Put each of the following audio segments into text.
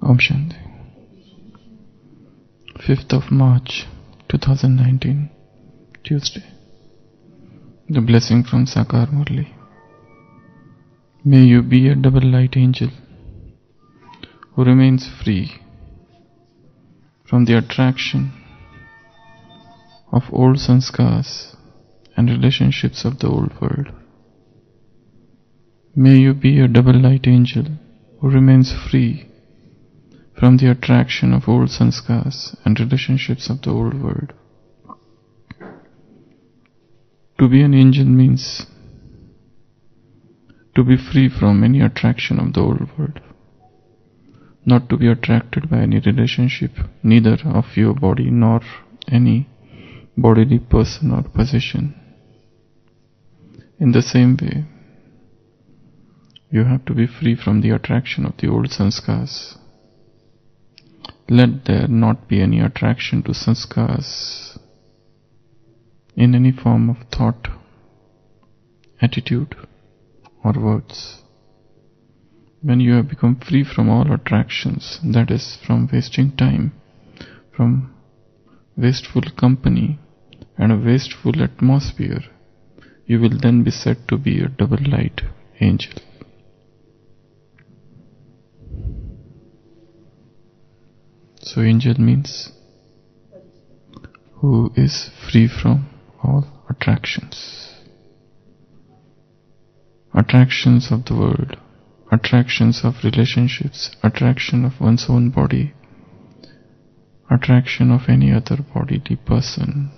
Om Shanti. 5th of March 2019, Tuesday. The blessing from Sakar Murli. May you be a double light angel who remains free from the attraction of old sanskars and relationships of the old world. May you be a double light angel who remains free from the attraction of old sanskars and relationships of the old world. To be an angel means to be free from any attraction of the old world, not to be attracted by any relationship, neither of your body nor any bodily person or possession. In the same way, you have to be free from the attraction of the old sanskars. Let there not be any attraction to sanskars in any form of thought, attitude, or words. When you have become free from all attractions, that is, from wasting time, from wasteful company and a wasteful atmosphere, you will then be said to be a double light angel. So angel means who is free from all attractions. Attractions of the world, attractions of relationships, attraction of one's own body, attraction of any other bodily person,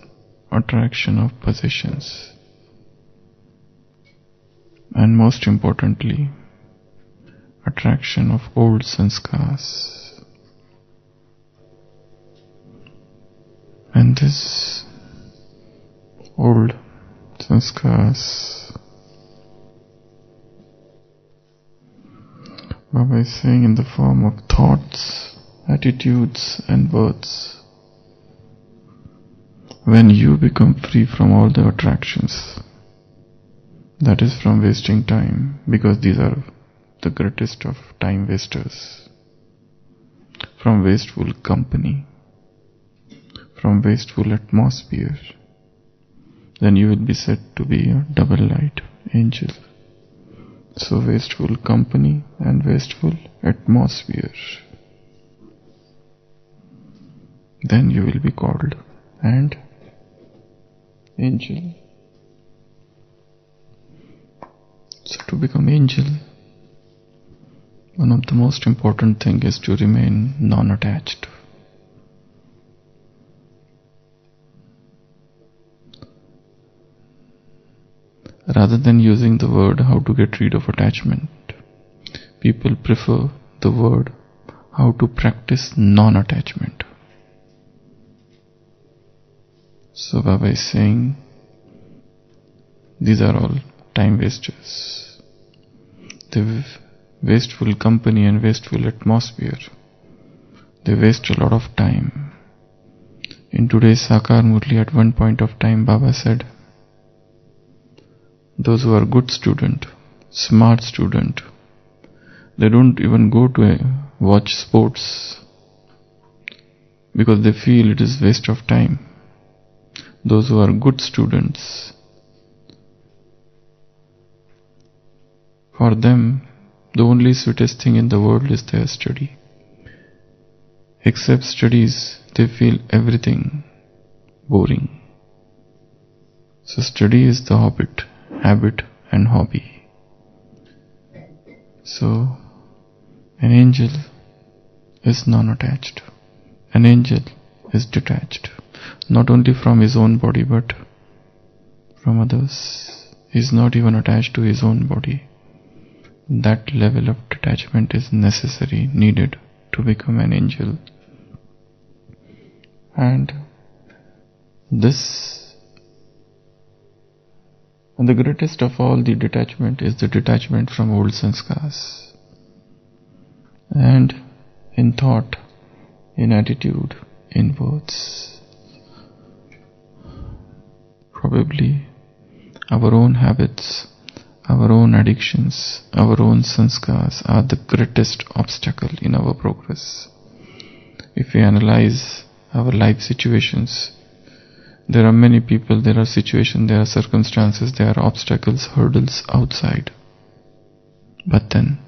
attraction of possessions, and most importantly, attraction of old sanskars. And this old sanskars, Baba is saying, in the form of thoughts, attitudes and words. When you become free from all the attractions, that is from wasting time, because these are the greatest of time wasters, from wasteful company, from wasteful atmosphere, then you will be said to be a double light angel. So wasteful company and wasteful atmosphere, then you will be called an angel. So to become angel, one of the most important things is to remain non-attached. Rather than using the word how to get rid of attachment, people prefer the word how to practice non-attachment. So Baba is saying, these are all time wasters. They wasteful company and wasteful atmosphere. They waste a lot of time. In today's Sakar Murli, at one point of time, Baba said, those who are good student, smart student, they don't even go to watch sports because they feel it is waste of time. Those who are good students, for them the only sweetest thing in the world is their study. Except studies, they feel everything boring. So study is the habit and hobby. So an angel is non-attached. An angel is detached, not only from his own body but from others. He is not even attached to his own body. That level of detachment is necessary, needed to become an angel. And the greatest of all the detachment is the detachment from old sanskars. And in thought, in attitude, in words, probably our own habits, Our own addictions, our own sanskars are the greatest obstacle in our progress. If we analyze our life situations, there are many people, there are situations, there are circumstances, there are obstacles, hurdles outside. But then,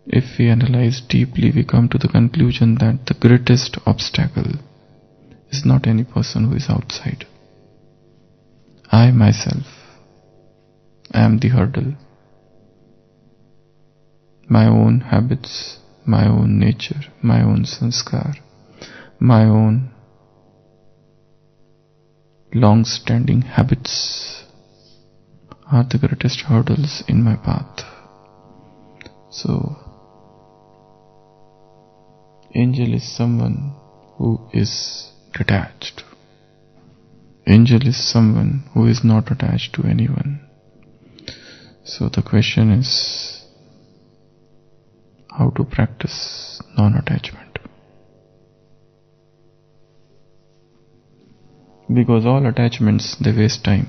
if we analyze deeply, we come to the conclusion that the greatest obstacle is not any person who is outside. I myself am the hurdle. My own habits, my own nature, my own sanskar, my own long-standing habits are the greatest hurdles in my path. So, angel is someone who is detached. Angel is someone who is not attached to anyone. So the question is how to practice non-attachment. Because all attachments, they waste time.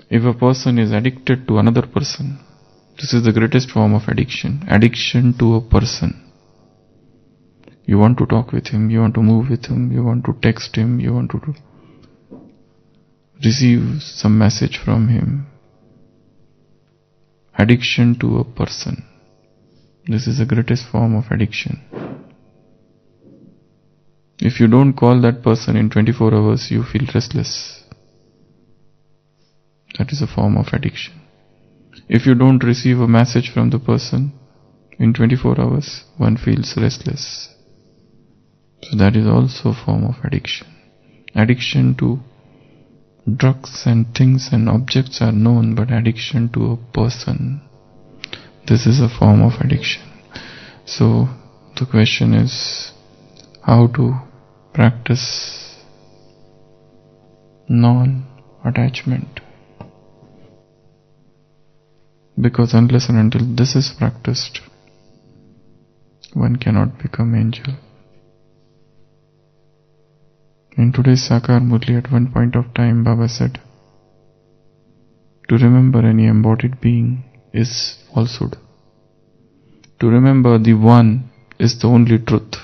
If a person is addicted to another person, this is the greatest form of addiction. Addiction to a person. You want to talk with him, you want to move with him, you want to text him, you want to receive some message from him. Addiction to a person. This is the greatest form of addiction. If you don't call that person in 24 hours, you feel restless. That is a form of addiction. If you don't receive a message from the person in 24 hours, one feels restless. So that is also a form of addiction. Addiction to drugs and things and objects are known, but addiction to a person, this is a form of addiction. So the question is how to practice non-attachment. Because unless and until this is practiced, one cannot become angel. In today's Sakar Murli, at one point of time, Baba said, to remember any embodied being is falsehood. To remember the One is the only truth,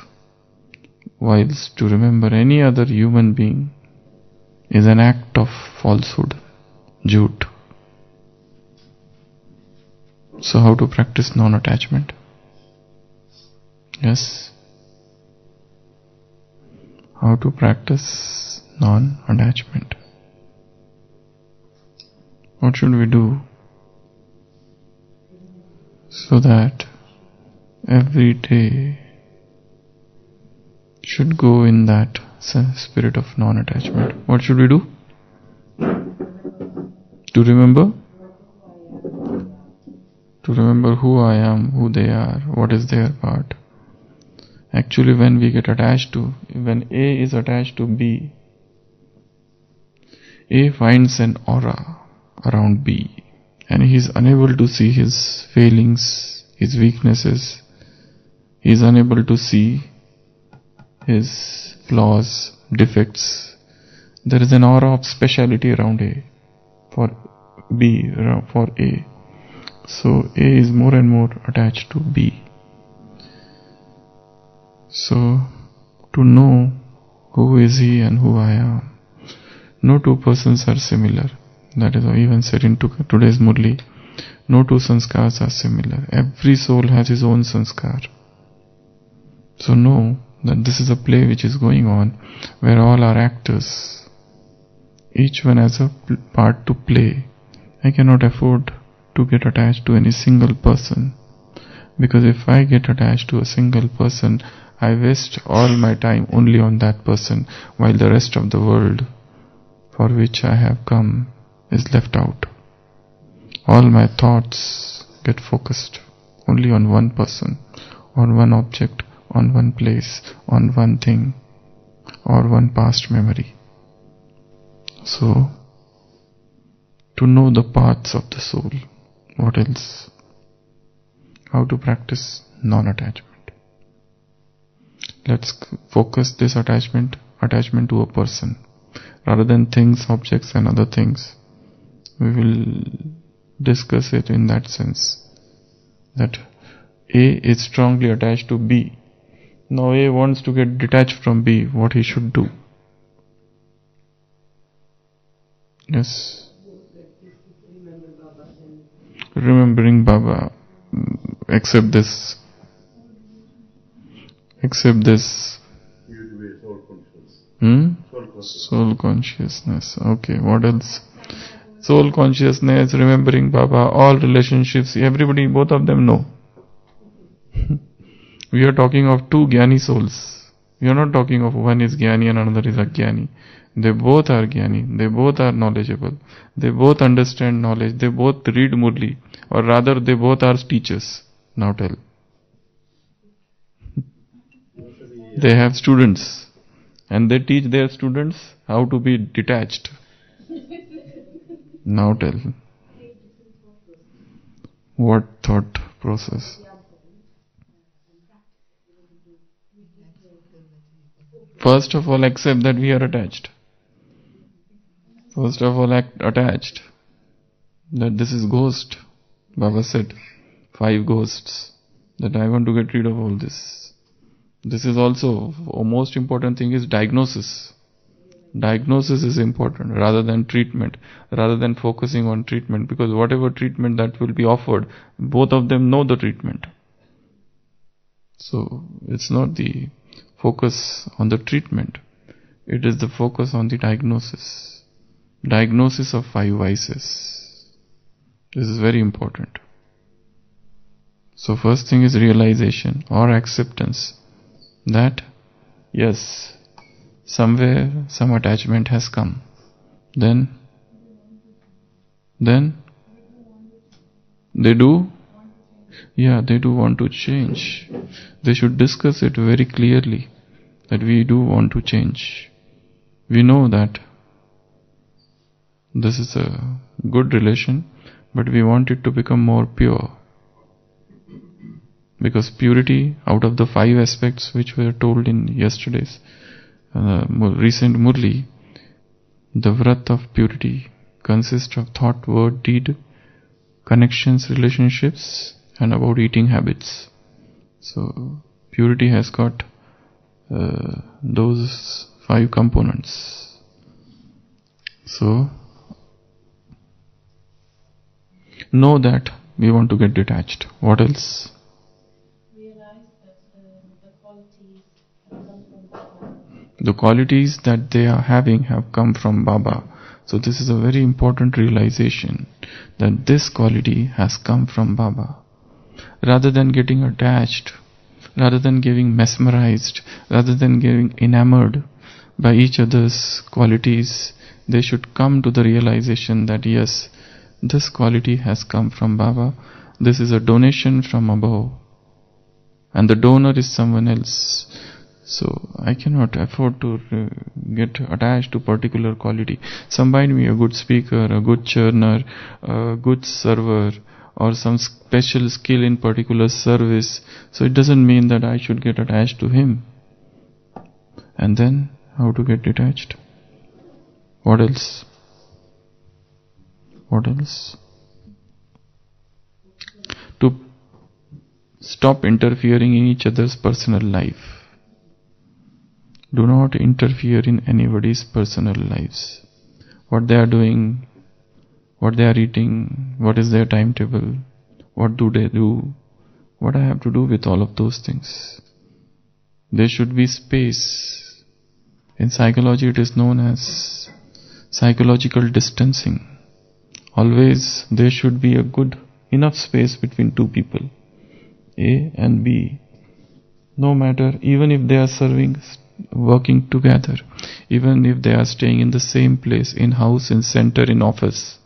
whilst to remember any other human being is an act of falsehood, jhoot. So how to practice non-attachment? Yes. How to practice non-attachment? What should we do so that every day should go in that spirit of non-attachment? What should we do? To remember? To remember who I am, who they are, what is their part. Actually, when we get attached to, when A is attached to B, A finds an aura around B and he is unable to see his failings, his weaknesses. He is unable to see his flaws, defects. There is an aura of speciality around A for B, for A. So A is more and more attached to B. So, to know who is he and who I am. No two persons are similar. That is even said in today's Murli. No two sanskars are similar. Every soul has his own sanskar. So know that this is a play which is going on, where all are actors. Each one has a part to play. I cannot afford to get attached to any single person. Because if I get attached to a single person, I waste all my time only on that person, while the rest of the world for which I have come is left out. All my thoughts get focused only on one person, on one object, on one place, on one thing, or one past memory. So, to know the paths of the soul, what else? How to practice non-attachment. Let's focus this attachment to a person, rather than things, objects and other things. We will discuss it in that sense, that A is strongly attached to B. Now A wants to get detached from B, what he should do? Yes. Remembering Baba. Accept this. Accept this. Soul consciousness. Okay, what else? Soul consciousness, remembering Baba, all relationships, everybody, both of them know. We are talking of two Jnani souls. We are not talking of one is Jnani and another is Ajnani. They both are Jnani. They both are knowledgeable. They both understand knowledge. They both read Murli. Or rather, they both are teachers. Now tell. They have students. And they teach their students how to be detached. Now tell. What thought process? First of all, accept that we are attached. First of all, act attached. That this is ghost. Baba said, 5 ghosts. That I want to get rid of all this. This is also, most important thing is diagnosis. Diagnosis is important rather than treatment, rather than focusing on treatment, because whatever treatment that will be offered, both of them know the treatment. So, it's not the focus on the treatment, it is the focus on the diagnosis. Diagnosis of 5 vices. This is very important. So first thing is realization or acceptance that yes, somewhere some attachment has come. Then they do? Yeah, they do want to change. They should discuss it very clearly that we do want to change. We know that this is a good relation, but we want it to become more pure. Because purity, out of the 5 aspects which were told in yesterday's recent Murli, the vrat of purity consists of thought, word, deed, connections, relationships, and about eating habits. So, purity has got those 5 components. So, know that we want to get detached. What else? Realize that the qualities have come from Baba. The qualities that they are having have come from Baba. So this is a very important realization that this quality has come from Baba. Rather than getting attached, rather than getting mesmerized, rather than getting enamored by each other's qualities, they should come to the realization that yes, this quality has come from Baba. This is a donation from above. And the donor is someone else. So I cannot afford to get attached to particular quality. Somebody may be a good speaker, a good churner, a good server, or some special skill in particular service. So it doesn't mean that I should get attached to him. And then, how to get detached? What else? What else? To stop interfering in each other's personal life. Do not interfere in anybody's personal lives. What they are doing, what they are eating, what is their timetable, what do they do, what I have to do with all of those things. There should be space. In psychology it is known as psychological distancing. Always there should be a good enough space between 2 people, A and B. No matter, even if they are working together, even if they are staying in the same place, in house, in center, in office,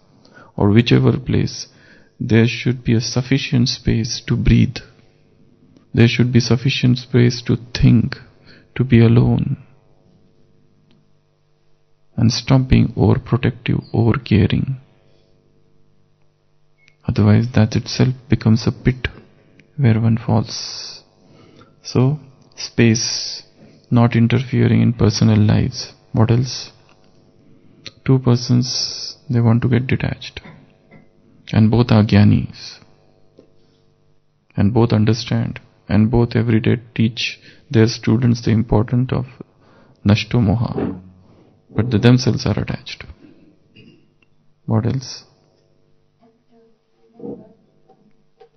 or whichever place, there should be a sufficient space to breathe. There should be sufficient space to think, to be alone, and stop being overprotective, over-caring. Otherwise that itself becomes a pit where one falls. So, space, not interfering in personal lives. What else? Two persons, they want to get detached. And both are jnanis. And both understand. And both every day teach their students the importance of nashto moha. But they themselves are attached. What else?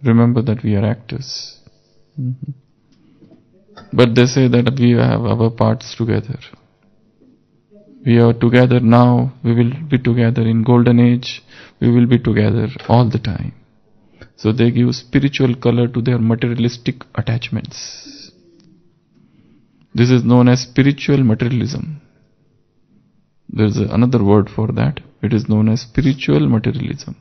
Remember that we are actors. But they say that we have our parts together. We are together now, we will be together in golden age, we will be together all the time. So they give spiritual color to their materialistic attachments. This is known as spiritual materialism. There is another word for that. It is known as spiritual materialism.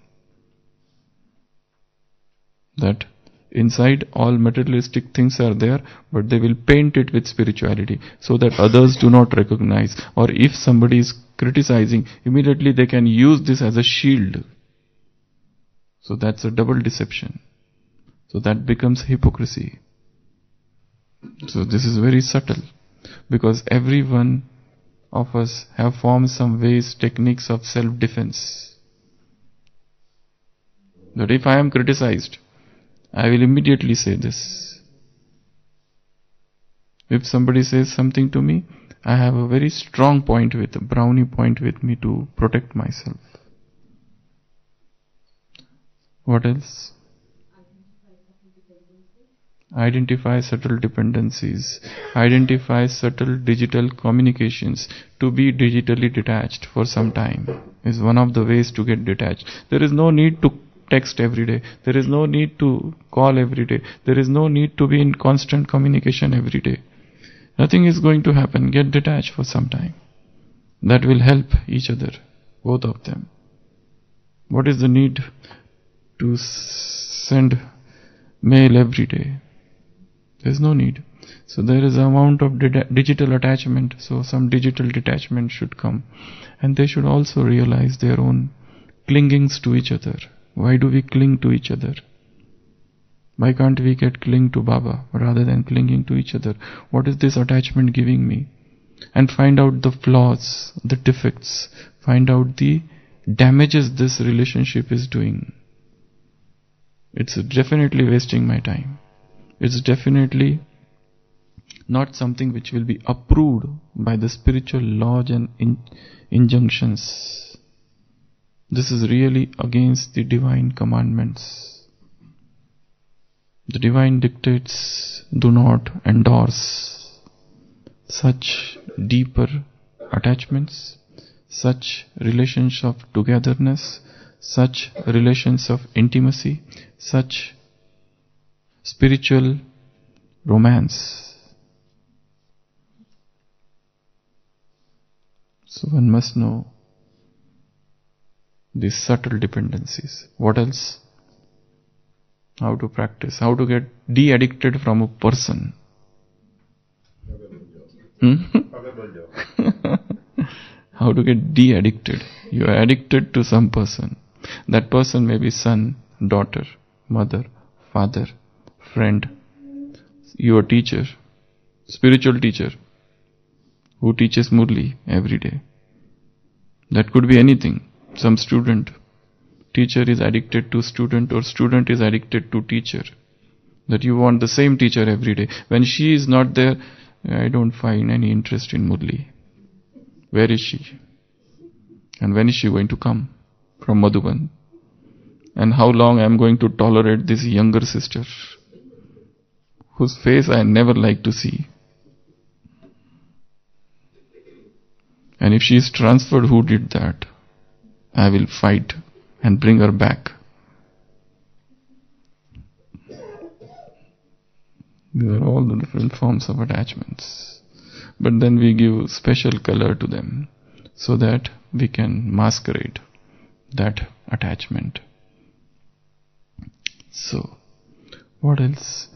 That inside all materialistic things are there, but they will paint it with spirituality so that others do not recognize. Or if somebody is criticizing, immediately they can use this as a shield. So that's a double deception. So that becomes hypocrisy. So this is very subtle, because every one of us have formed some ways, techniques of self-defense. That if I am criticized, I will immediately say this. If somebody says something to me, I have a very strong point a brownie point with me to protect myself. What else? Identify subtle dependencies. Identify subtle digital communications. To be digitally detached for some time is one of the ways to get detached. There is no need to text every day. There is no need to call every day. There is no need to be in constant communication every day. Nothing is going to happen. Get detached for some time. That will help each other, both of them. What is the need to send mail every day? There is no need. So there is an amount of digital attachment. So some digital detachment should come. And they should also realize their own clingings to each other. Why do we cling to each other? Why can't we cling to Baba rather than clinging to each other? What is this attachment giving me? And find out the flaws, the defects. Find out the damages this relationship is doing. It's definitely wasting my time. It's definitely not something which will be approved by the spiritual laws and injunctions. This is really against the divine commandments. The divine dictates do not endorse such deeper attachments, such relations of togetherness, such relations of intimacy, such spiritual romance. So one must know these subtle dependencies. What else? How to practice, how to get de-addicted from a person. How to get de-addicted. You are addicted to some person. That person may be son, daughter, mother, father, friend, your teacher, spiritual teacher who teaches Murli every day. That could be anything. Some student. Teacher is addicted to student, or student is addicted to teacher. That you want the same teacher every day. When she is not there, I don't find any interest in Murli. Where is she? And when is she going to come from Madhuban? And how long I am going to tolerate this younger sister, whose face I never like to see? And if she is transferred, who did that? I will fight and bring her back. These are all the different forms of attachments. But then we give special color to them so that we can masquerade that attachment. So, what else?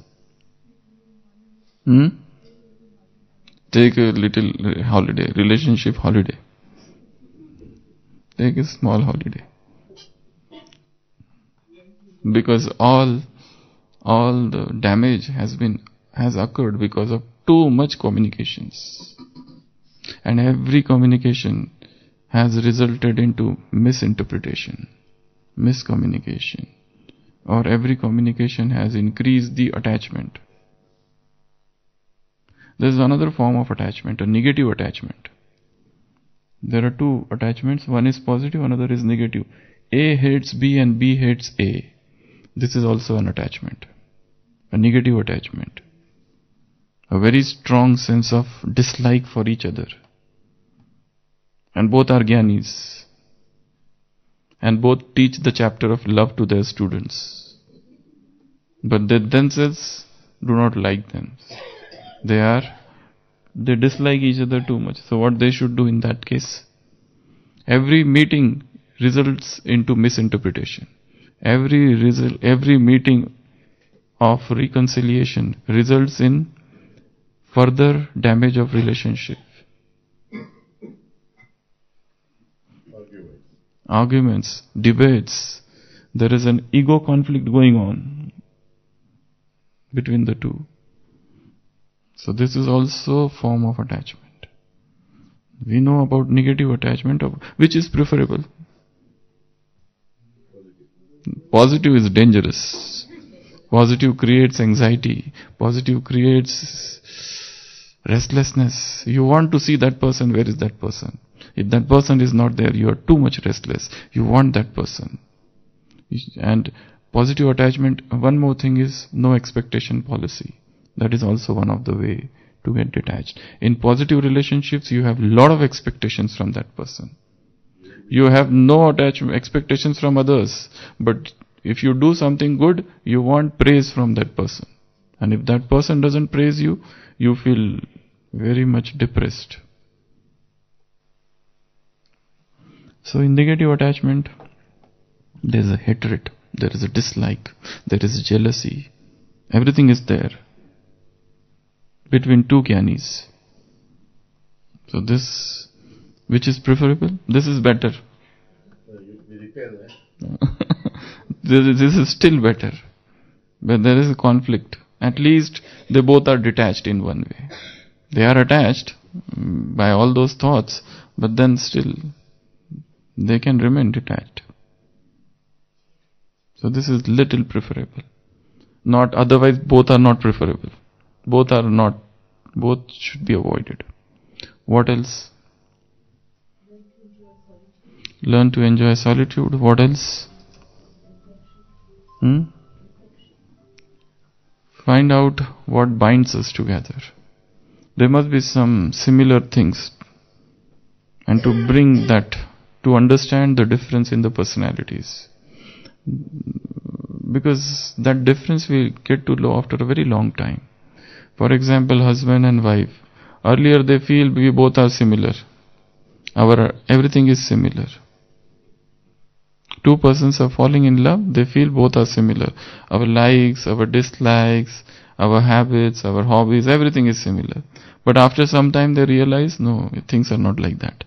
Take a little holiday, relationship holiday. Take a small holiday. Because all the damage has occurred because of too much communications. And every communication has resulted into misinterpretation, miscommunication, or every communication has increased the attachment. There is another form of attachment, a negative attachment. There are two attachments, one is positive, another is negative. A hates B and B hates A. This is also an attachment, a negative attachment. A very strong sense of dislike for each other. And both are Gyanis. And both teach the chapter of love to their students. But they themselves do not like them. They dislike each other too much. So what they should do in that case? Every meeting results into misinterpretation. Every meeting of reconciliation results in further damage of relationship. Arguments, debates. There is an ego conflict going on between the two. So this is also a form of attachment. We know about negative attachment, which is preferable. Positive is dangerous. Positive creates anxiety. Positive creates restlessness. You want to see that person, where is that person? If that person is not there, you are too much restless. You want that person. And positive attachment, one more thing is no expectation policy. That is also one of the way to get detached. In positive relationships, you have lot of expectations from that person. You have no expectations from others. But if you do something good, you want praise from that person. And if that person doesn't praise you, you feel very much depressed. So in negative attachment, there is a hatred, there is a dislike, there is jealousy. Everything is there between two Gyanis. So this, which is preferable? This is better. This is still better. But there is a conflict. At least they both are detached in one way. They are attached by all those thoughts, but then still they can remain detached. So this is little preferable. Not otherwise, both are not preferable. Both should be avoided. What else? Learn to enjoy solitude. What else? Find out what binds us together. There must be some similar things. And to bring that, to understand the difference in the personalities. Because that difference we get to know after a very long time. For example, husband and wife. Earlier they feel we both are similar. Everything is similar. Two persons are falling in love, they feel both are similar. Our likes, our dislikes, our habits, our hobbies, everything is similar. But after some time they realize, no, things are not like that.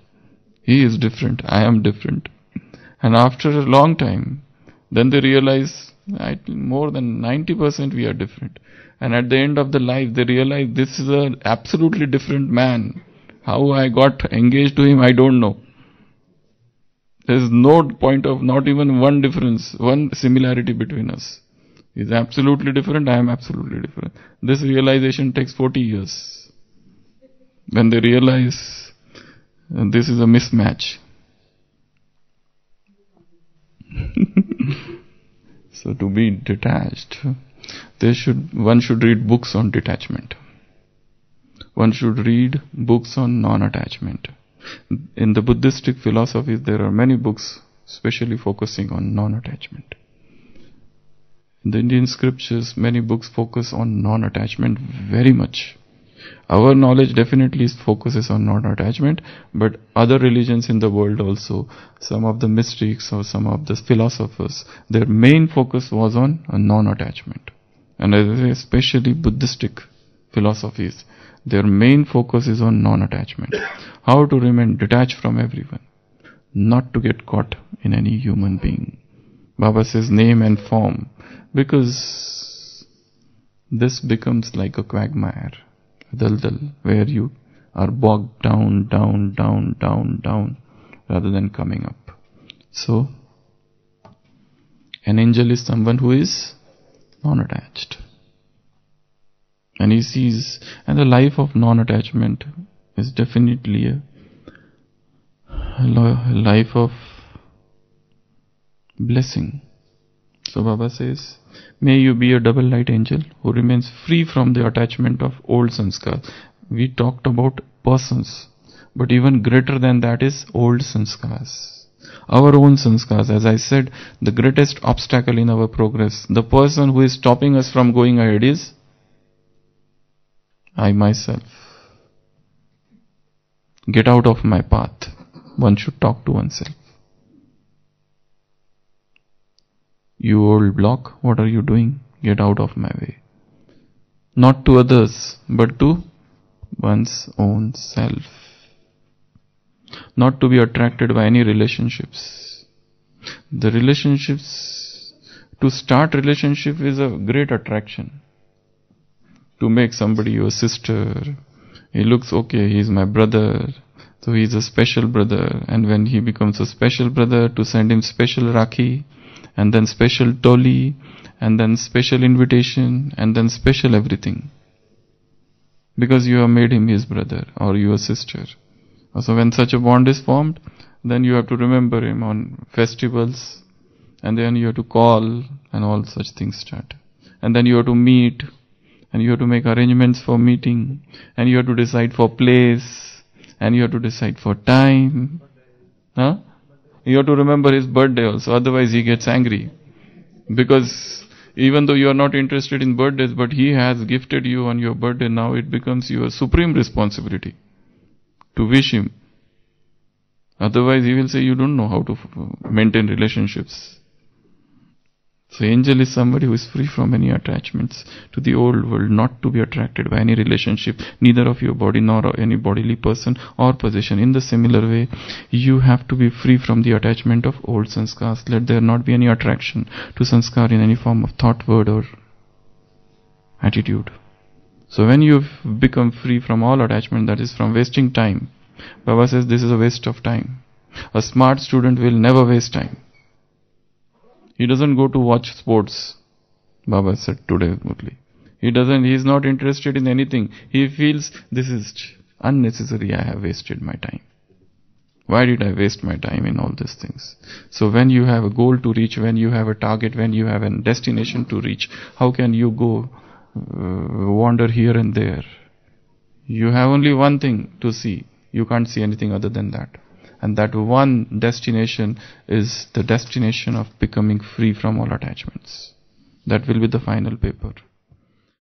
He is different, I am different. And after a long time, then they realize, more than 90% we are different. And at the end of the life, they realize this is an absolutely different man. How I got engaged to him, I don't know. There is no point of, not even one difference, one similarity between us. He is absolutely different, I am absolutely different. This realization takes 40 years. When they realize this is a mismatch. So to be detached, one should read books on detachment. One should read books on non-attachment. In the Buddhistic philosophies, there are many books specially focusing on non-attachment. In the Indian scriptures, many books focus on non-attachment very much. Our knowledge definitely focuses on non-attachment, but other religions in the world also, some of the mystics or some of the philosophers, their main focus was on non-attachment. And especially Buddhistic philosophies, their main focus is on non-attachment. How to remain detached from everyone, not to get caught in any human being. Baba says name and form, because this becomes like a quagmire, daldal, where you are bogged down. rather than coming up. So, an angel is someone who is non-attached. And he sees, and the life of non-attachment is definitely a life of blessing. So Baba says, may you be a double light angel who remains free from the attachment of old sanskars. We talked about persons, but even greater than that is old sanskars. Our own sanskars, as I said, the greatest obstacle in our progress, the person who is stopping us from going ahead is I myself. Get out of my path. One should talk to oneself. You old block, what are you doing? Get out of my way. Not to others, but to one's own self. Not to be attracted by any relationships. The relationships, to start relationship is a great attraction. To make somebody your sister, he looks okay, he's my brother, so he's a special brother, and when he becomes a special brother, to send him special rakhi, and then special toli, and then special invitation, and then special everything. Because you have made him his brother, or your sister. So when such a bond is formed, then you have to remember him on festivals, and then you have to call, and all such things start. And then you have to meet, and you have to make arrangements for meeting, and you have to decide for place, and you have to decide for time. Huh? You have to remember his birthday also, otherwise he gets angry. Because even though you are not interested in birthdays, but he has gifted you on your birthday, now it becomes your supreme responsibility to wish him. Otherwise he will say you don't know how to maintain relationships. So angel is somebody who is free from any attachments to the old world, not to be attracted by any relationship, neither of your body nor any bodily person or possession. In the similar way, you have to be free from the attachment of old sanskars. Let there not be any attraction to sanskar in any form of thought, word or attitude. So when you become free from all attachment, that is from wasting time. Baba says this is a waste of time. A smart student will never waste time. He doesn't go to watch sports, Baba said today, Murli. He is not interested in anything. He feels, this is unnecessary, I have wasted my time. Why did I waste my time in all these things? So when you have a goal to reach, when you have a target, when you have a destination to reach, how can you go wander here and there? You have only one thing to see. You can't see anything other than that. And that one destination is the destination of becoming free from all attachments. That will be the final paper.